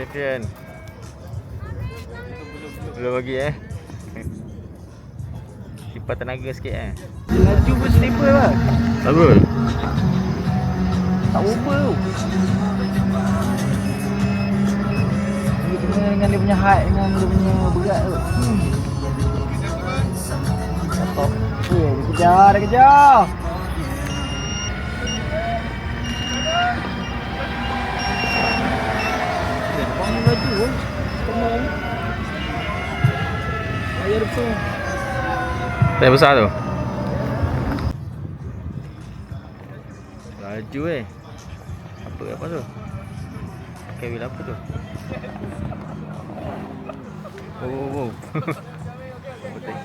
Action. Belum lagi Simpan tenaga sikit Laju pun stable lah. Bagus. Tak over tu. Dia kena dengan dia punya height, dengan dia punya berat tu. Stop. Dia kejar. Bang laju pun. Tenang. Layar besar. Layar besar tu. Laju Apa tu? Kewil apa tu? Oh. Betul.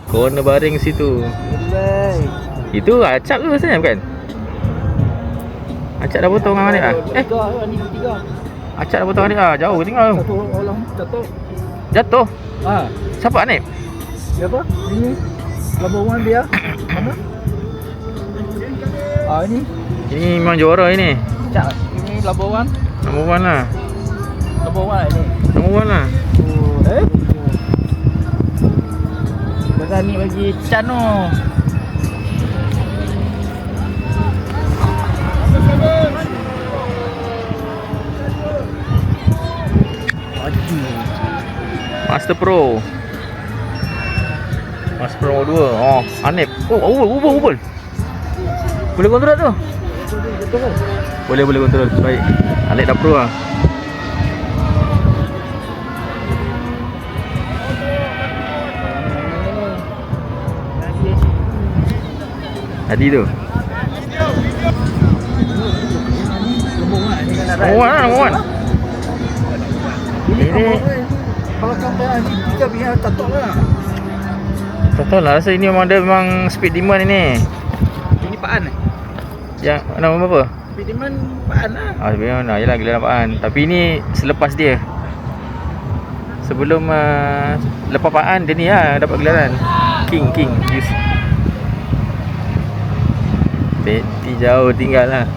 Corner baring situ. Itu acap tu rasanya bukan? Acap dah potong dengan Manik Tiga. Acap dah potong Manik jauh tinggal tu. Satu orang jatuh. Jatuh? Siapa Manik? Siapa? Ini. Labuan dia. Mana? Ini. Ini memang juara ini. Acap. Ini Labuan. Nombor 1 lah. Labuan ini. Nombor 1 lah. Berani bagi Cano. Master Pro. Master Pro 2. Oh, Hanif. Oh, ubah. Boleh kontrol tu? Boleh kontrol. Baik. Hanif dah pro lah. Tadi tu. Nombor 1. Ini kalau sampai ni tiga biar tak tahu lah. tak tahu lah, rasa ini memang speed demand ini. Ini Pak An. Yang nama apa? Speed demand Pak An lah. Sebenarnya yalah gelaran Pak An. Tapi ini selepas dia. Sebelum lepas Pak An dia ni lah dapat gelaran King use. Betty jauh tinggal lah.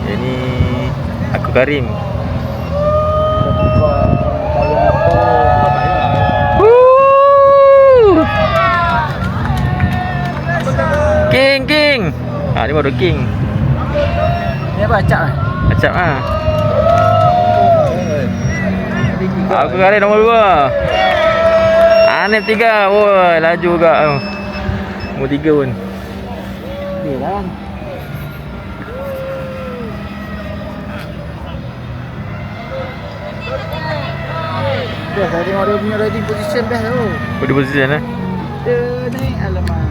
Ini aku Karim. King. Ni baru King. Ni apa acap lah? Acap lah. Aku Karim nombor 2. Hanif 3. Woi, laju juga. Nombor 3 pun. Ni lah. Dah tengok dia punya riding position best tu. Body position Dia naik alamak.